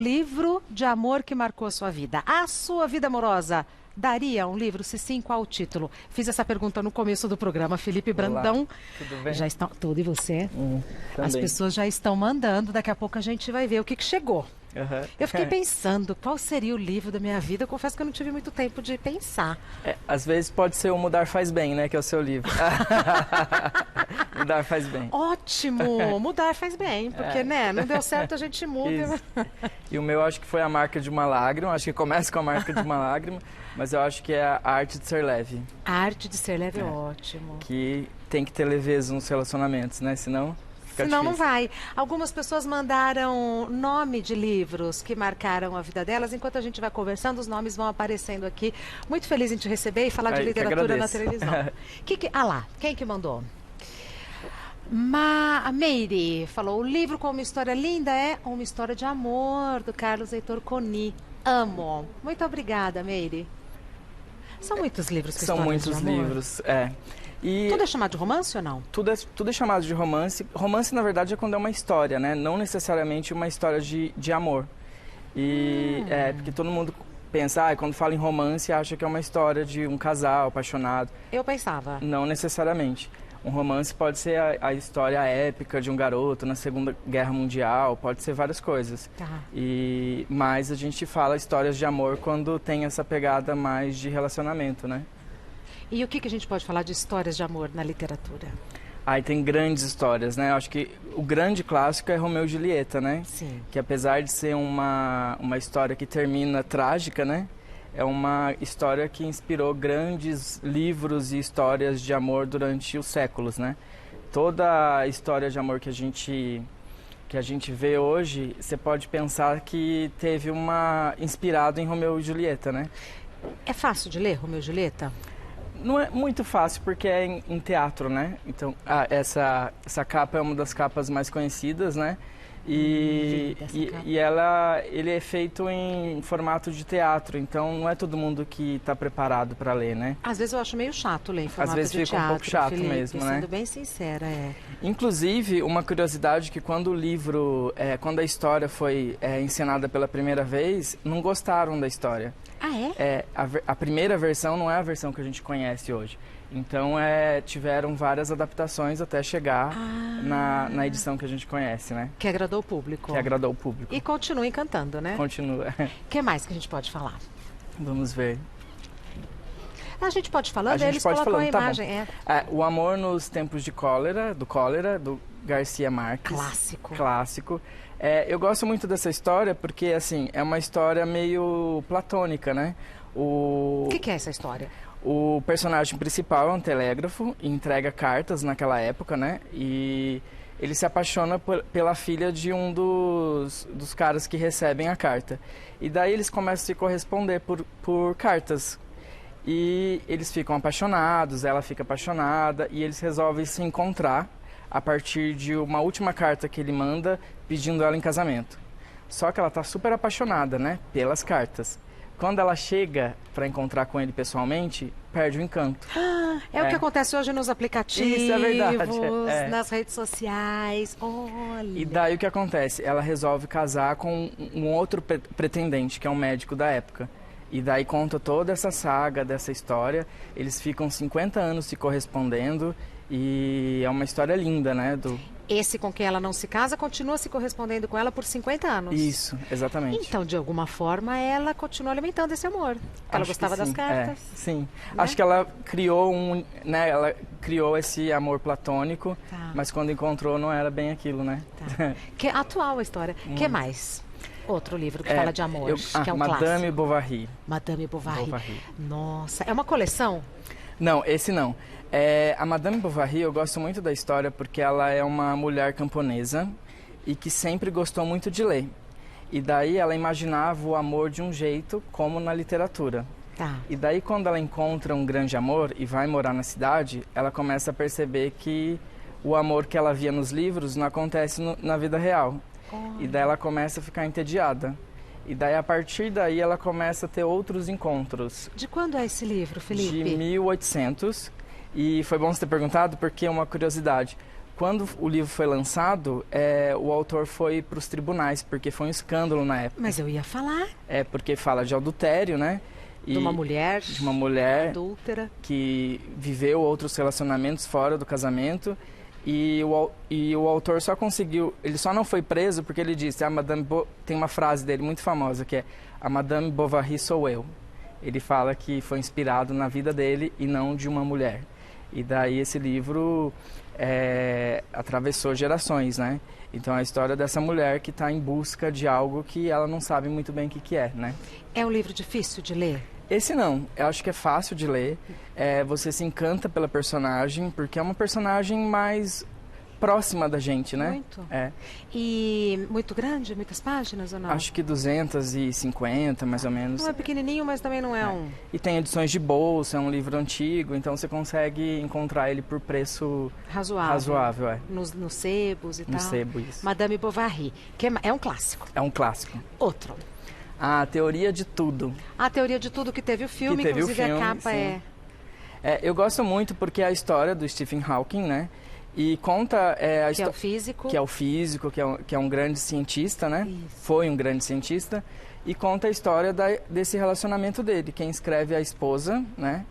Livro de amor que marcou a sua vida. A sua vida amorosa daria um livro? Se sim, qual o título? Fiz essa pergunta no começo do programa. Felipe Brandão. Olá, tudo bem? Já estão, tudo, e você? As Também. pessoas já estão mandando. Daqui a pouco a gente vai ver o que chegou. Aham. Eu fiquei pensando, qual seria o livro da minha vida? Eu confesso que eu não tive muito tempo de pensar. Às vezes pode ser o Mudar Faz Bem, né? Que é o seu livro. Mudar Faz Bem. Ótimo! Mudar faz bem, porque, né? Não deu certo, a gente muda. Isso. E o meu acho que foi A Marca de uma Lágrima. Acho que começa com A Marca de uma Lágrima, mas eu acho que é A Arte de Ser Leve. A arte de ser leve é ótimo. Que tem que ter leveza nos relacionamentos, né? Senão fica Senão não difícil. vai. Algumas pessoas mandaram nome de livros que marcaram a vida delas. Enquanto a gente vai conversando, os nomes vão aparecendo aqui. Muito feliz em te receber e falar de Ai, que literatura na agradeço. televisão. Ah lá, quem que mandou? A Meire falou, o livro com uma história linda é Uma História de Amor, do Carlos Heitor Coni. Amo. Muito obrigada, Meire. São muitos livros com São histórias muitos de amor. livros, E Tudo é chamado de romance ou não? tudo é chamado de romance. Romance, na verdade, é quando é uma história, né? Não necessariamente uma história de amor. Porque todo mundo pensa, quando fala em romance, acha que é uma história de um casal apaixonado. Eu pensava. Não necessariamente. Um romance pode ser a história épica de um garoto na Segunda Guerra Mundial, pode ser várias coisas. Tá. Mas a gente fala histórias de amor quando tem essa pegada mais de relacionamento, né? E o que a gente pode falar de histórias de amor na literatura? Aí tem grandes histórias, né? Eu acho que o grande clássico é Romeu e Julieta, né? Sim. Que apesar de ser uma história que termina trágica, né? É uma história que inspirou grandes livros e histórias de amor durante os séculos, né? Toda a história de amor que a gente vê hoje, você pode pensar que teve inspirado em Romeu e Julieta, né? É fácil de ler, Romeu e Julieta? Não é muito fácil porque é em teatro, né? Então, essa capa é uma das capas mais conhecidas, né? Ele é feito em formato de teatro, então não é todo mundo que está preparado para ler, né? Às vezes eu acho meio chato ler em formato Às vezes de fica teatro, um pouco chato Felipe, mesmo, né? sendo bem sincera, Inclusive, uma curiosidade que quando quando a história foi encenada pela primeira vez, não gostaram da história. Ah, é? A primeira versão não é a versão que a gente conhece hoje. Então, tiveram várias adaptações até chegar na edição que a gente conhece, né? Que agradou o público. Que agradou o público. E continua encantando, né? Continua. O que mais que a gente pode falar? Vamos ver. A gente pode falando, A gente eles pode colocam falando, a tá bom. imagem. O Amor nos Tempos de Cólera, do Garcia Marques. Clássico. Clássico. Eu gosto muito dessa história porque, assim, é uma história meio platônica, né? O que é essa história? O personagem principal é um telégrafo e entrega cartas naquela época, né? E ele se apaixona pela filha de um dos caras que recebem a carta. E daí eles começam a se corresponder por cartas. E eles ficam apaixonados, ela fica apaixonada e eles resolvem se encontrar a partir de uma última carta que ele manda pedindo ela em casamento. Só que ela está super apaixonada, né? Pelas cartas. Quando ela chega para encontrar com ele pessoalmente, perde o encanto. É o que acontece hoje nos aplicativos, Isso é verdade. nas redes sociais. Olha. E daí o que acontece? Ela resolve casar com um outro pretendente, que é um médico da época. E daí conta toda essa saga dessa história. Eles ficam 50 anos se correspondendo e é uma história linda, né? Esse com quem ela não se casa continua se correspondendo com ela por 50 anos. Isso, exatamente. Então, de alguma forma, ela continua alimentando esse amor. Ela gostava das cartas. Sim. Né? Acho que ela criou ela criou esse amor platônico, Tá. mas quando encontrou não era bem aquilo, né? Tá. Que é atual a história. O que mais? Outro livro que fala de amor, que é um Madame clássico. Bovary. Madame Bovary. Bovary. Nossa, é uma coleção? Não, esse não. A Madame Bovary, eu gosto muito da história porque ela é uma mulher camponesa e que sempre gostou muito de ler. E daí ela imaginava o amor de um jeito, como na literatura. Tá. E daí quando ela encontra um grande amor e vai morar na cidade, ela começa a perceber que o amor que ela via nos livros não acontece na vida real. E daí ela começa a ficar entediada. E daí, a partir daí, ela começa a ter outros encontros. De quando é esse livro, Felipe? De 1800. E foi bom você ter perguntado, porque é uma curiosidade. quando o livro foi lançado, o autor foi para os tribunais, porque foi um escândalo na época. Mas eu ia falar. Porque fala de adultério, né? De uma mulher. De uma mulher adúltera. Que viveu outros relacionamentos fora do casamento. E o autor só conseguiu... Ele só não foi preso porque ele disse... tem uma frase dele muito famosa, que é... A Madame Bovary sou eu. Ele fala que foi inspirado na vida dele e não de uma mulher. E daí esse livro atravessou gerações, né? Então é a história dessa mulher que está em busca de algo que ela não sabe muito bem o que é, né? É um livro difícil de ler? Esse não, eu acho que é fácil de ler. Você se encanta pela personagem, porque é uma personagem mais próxima da gente, né? Muito. E muito grande? Muitas páginas ou não? Acho que 250, mais ou menos. Não é pequenininho, mas também não é um... E tem edições de bolsa, é um livro antigo, então você consegue encontrar ele por preço razoável. Nos sebos e tal. No sebo, isso. Madame Bovary, que é um clássico. É um clássico. Outro. A Teoria de Tudo. A Teoria de Tudo, que teve o filme, inclusive a capa sim. Eu gosto muito porque é a história do Stephen Hawking, né? E conta a que é o físico. Que é o físico, que é um grande cientista, né? Isso. Foi um grande cientista. E conta a história desse relacionamento dele. Quem escreve é a esposa, né?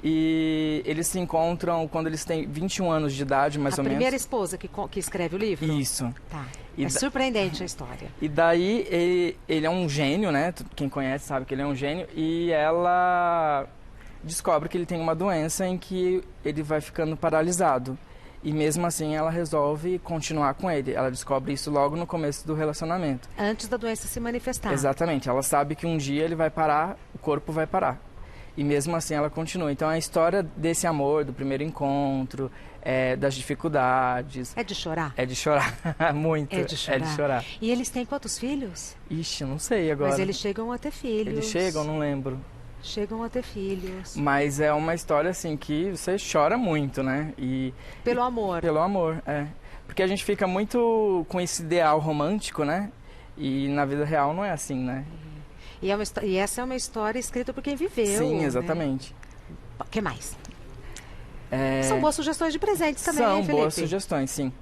E eles se encontram quando eles têm 21 anos de idade, mais ou menos. A primeira esposa que escreve o livro? Isso. Tá. É surpreendente a história. E daí ele é um gênio, né? Quem conhece sabe que ele é um gênio. E ela descobre que ele tem uma doença em que ele vai ficando paralisado. E mesmo assim ela resolve continuar com ele. Ela descobre isso logo no começo do relacionamento. Antes da doença se manifestar. Exatamente. Ela sabe que um dia ele vai parar, o corpo vai parar. E mesmo assim ela continua. Então a história desse amor, do primeiro encontro, das dificuldades. É de chorar? É de chorar. Muito. É de chorar. É de chorar. E eles têm quantos filhos? Ixi, não sei agora. Mas eles chegam a ter filhos. Eles chegam, não lembro. Chegam a ter filhos. Mas é uma história assim que você chora muito, né? Pelo amor. Pelo amor, Porque a gente fica muito com esse ideal romântico, né? E na vida real não é assim, né? E essa é uma história escrita por quem viveu. Sim, exatamente. O que mais? São boas sugestões de presentes também, São hein, Felipe? boas sugestões, sim.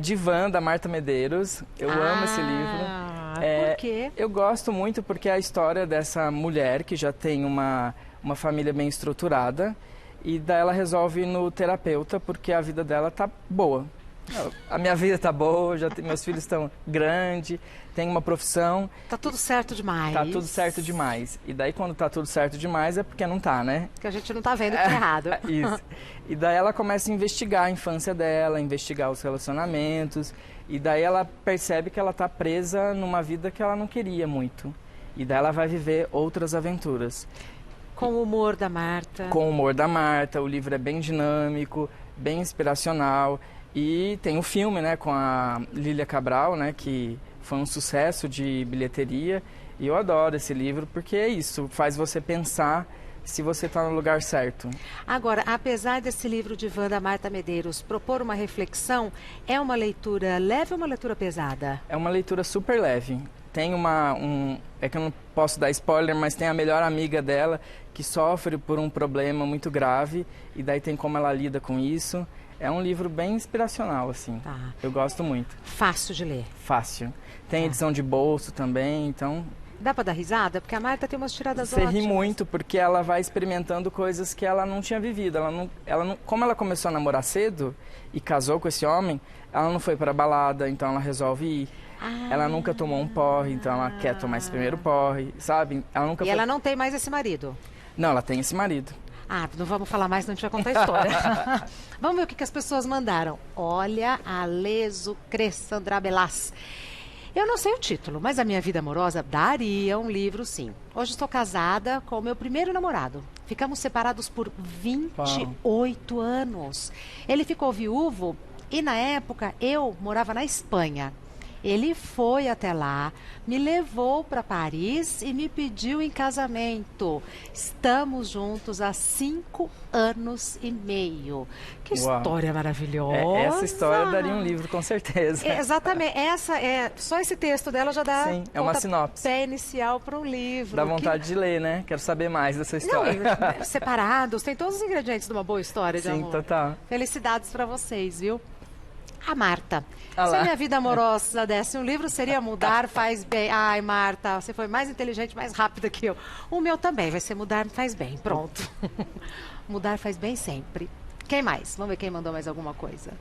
Divã, da Marta Medeiros. Eu amo esse livro. Por quê? Eu gosto muito porque é a história dessa mulher que já tem uma família bem estruturada. E daí ela resolve ir no terapeuta porque a vida dela tá boa. A minha vida tá boa, meus filhos estão grandes, tenho uma profissão. Tá tudo certo demais. Tá tudo certo demais. E daí quando tá tudo certo demais é porque não tá, né? Porque a gente não tá vendo que é errado. Isso. E daí ela começa a investigar a infância dela, investigar os relacionamentos. E daí ela percebe que ela tá presa numa vida que ela não queria muito. E daí ela vai viver outras aventuras. Com o humor da Marta. Com o humor da Marta. O livro é bem dinâmico, bem inspiracional. E tem o filme, né, com a Lília Cabral, né, que foi um sucesso de bilheteria. E eu adoro esse livro porque é isso, faz você pensar se você está no lugar certo. Agora, apesar desse livro de Wanda Marta Medeiros propor uma reflexão, é uma leitura leve ou uma leitura pesada? É uma leitura super leve. Tem é que eu não posso dar spoiler, mas tem a melhor amiga dela que sofre por um problema muito grave e daí tem como ela lida com isso. É um livro bem inspiracional, assim. Tá. Eu gosto muito. Fácil de ler. Fácil. Tem edição de bolso também, então... Dá pra dar risada? Porque a Marta tem umas tiradas ótimas. Você ri muito, porque ela vai experimentando coisas que ela não tinha vivido. Como ela começou a namorar cedo e casou com esse homem, ela não foi pra balada, então ela resolve ir. Ela nunca tomou um porre, então ela quer tomar esse primeiro porre, sabe? Ela não tem mais esse marido? Não, ela tem esse marido. Não vamos falar mais, senão a gente vai contar a história. Vamos ver o que as pessoas mandaram. Olha, a Leso Cressandra Belas. Eu não sei o título, mas a minha vida amorosa daria um livro, sim. Hoje estou casada com o meu primeiro namorado. Ficamos separados por 28 anos. Ele ficou viúvo e, na época, eu morava na Espanha. Ele foi até lá, me levou para Paris e me pediu em casamento. Estamos juntos há 5 anos e meio. Que história maravilhosa! Essa história daria um livro, com certeza. Exatamente. Só esse texto dela já dá uma sinopse. Pé inicial para um livro. Dá vontade de ler, né? Quero saber mais dessa história. Não, separados, tem todos os ingredientes de uma boa história de amor. Sim, total. Felicidades para vocês, viu? A Marta. Ah Se lá. a minha vida amorosa desse um livro, seria Mudar Faz Bem. Ai, Marta, você foi mais inteligente, mais rápida que eu. O meu também vai ser Mudar Faz Bem. Pronto. Mudar faz bem sempre. Quem mais? Vamos ver quem mandou mais alguma coisa.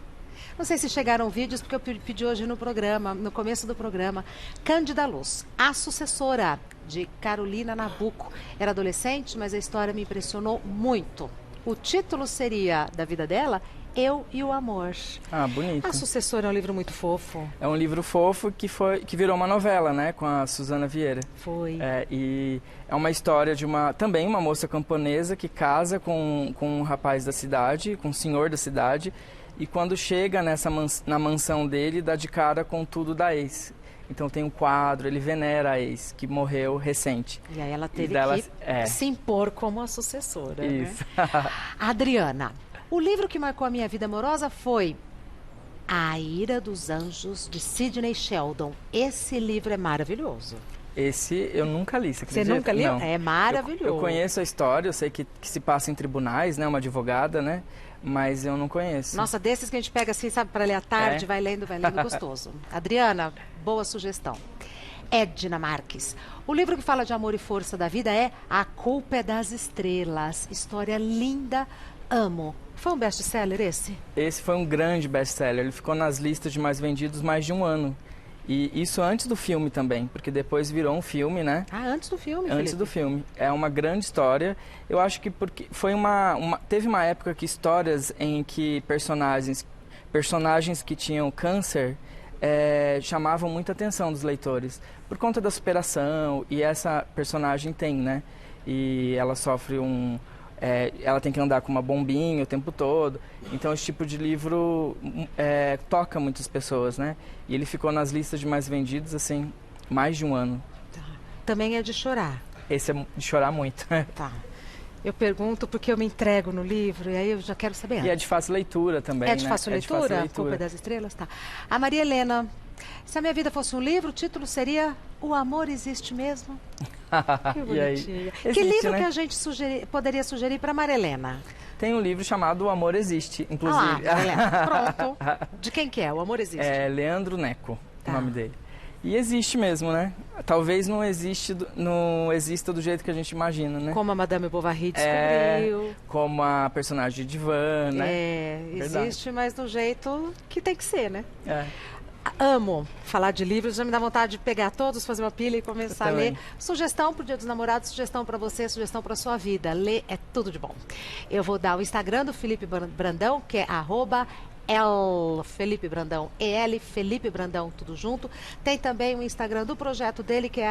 Não sei se chegaram vídeos, porque eu pedi hoje no programa, no começo do programa. Cândida Luz, a sucessora de Carolina Nabuco. Era adolescente, mas a história me impressionou muito. O título seria, da vida dela, Eu e o Amor. Ah, bonito. A sucessora é um livro muito fofo. É um livro fofo que virou uma novela, né, com a Suzana Vieira. Foi. E é uma história de também uma moça camponesa que casa com um rapaz da cidade, com um senhor da cidade, e quando chega na mansão dele, dá de cara com tudo da ex. Então tem um quadro, ele venera a ex, que morreu recente. E aí ela teve que se impor como a sucessora. Isso. Né? Adriana, o livro que marcou a minha vida amorosa foi A Ira dos Anjos, de Sidney Sheldon. Esse livro é maravilhoso. Esse eu nunca li, você acredita? Você nunca leu? Não. É maravilhoso. Eu conheço a história, eu sei que se passa em tribunais, né, uma advogada, né, mas eu não conheço. Nossa, desses que a gente pega assim, sabe, para ler à tarde, vai lendo, gostoso. Adriana, boa sugestão. Edna Marques. O livro que fala de amor e força da vida é A Culpa é das Estrelas. História linda, amo. Foi um best-seller esse? Esse foi um grande best-seller, ele ficou nas listas de mais vendidos mais de um ano. E isso antes do filme também, porque depois virou um filme, né? Ah, antes do filme, Antes Felipe. do filme. É uma grande história. Eu acho que porque foi teve uma época que histórias em que personagens que tinham câncer chamavam muita atenção dos leitores. Por conta da superação, e essa personagem tem, né? E ela sofre ela tem que andar com uma bombinha o tempo todo. Então, esse tipo de livro toca muitas pessoas, né? E ele ficou nas listas de mais vendidos, assim, mais de um ano. Tá. Também é de chorar. Esse é de chorar muito. Tá. Eu pergunto porque eu me entrego no livro e aí eu já quero saber. E é de fácil leitura também, É de né? fácil leitura? É de fácil leitura. Culpa das Estrelas? Tá. A Maria Helena. Se a minha vida fosse um livro, o título seria O Amor Existe Mesmo? Que bonitinha. Que Existe, livro, né? que a gente poderia sugerir para Maria Helena? Tem um livro chamado O Amor Existe, inclusive. Ah lá, Maria Helena. Pronto. De quem que é? O Amor Existe? É Leandro Neco, Tá. o nome dele. E existe mesmo, né? Talvez não exista do jeito que a gente imagina, né? Como a Madame Bovary descobriu. Como a personagem de Divan, né? Existe, mas do jeito que tem que ser, né? É. Amo falar de livros, já me dá vontade de pegar todos, fazer uma pilha e começar a ler. também. Sugestão para o Dia dos Namorados, sugestão para você, sugestão para sua vida. Ler é tudo de bom. Eu vou dar o Instagram do Felipe Brandão, que é @Felipe Brandão, Felipe Brandão, tudo junto. Tem também o Instagram do projeto dele, que é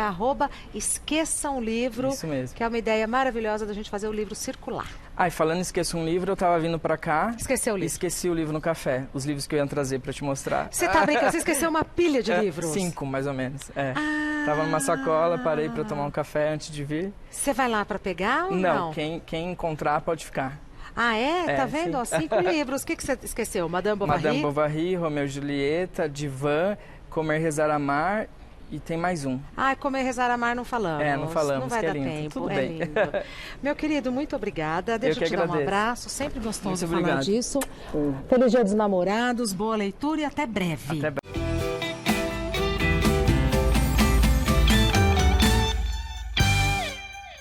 @Esqueçam Livro, Isso mesmo. que é uma ideia maravilhosa da gente fazer o livro circular. Ah, e falando em Esqueça um Livro, eu tava vindo pra cá. Esqueceu o e livro. esqueci o livro no café. Os livros que eu ia trazer pra te mostrar. Você tá brincando? Você esqueceu uma pilha de livros? 5, mais ou menos. É. Ah. Tava numa sacola, parei pra tomar um café antes de vir. Você vai lá para pegar ou não? Quem encontrar pode ficar. Ah, é? Tá É, vendo? sim. Ó, 5 livros. O que você esqueceu? Madame Bovary? Madame Bovary, Romeu e Julieta, Divan, Comer, Rezar, Amar e tem mais um. Ah, Comer, Rezar, Amar não falamos. Não falamos, Não vai que é dar lindo. tempo. Tudo é bem. lindo. Meu querido, muito obrigada. Deixa eu que te dar um agradeço. abraço. Sempre gostoso Muito falar obrigado. disso. Feliz Dia dos Namorados, boa leitura e até breve. Até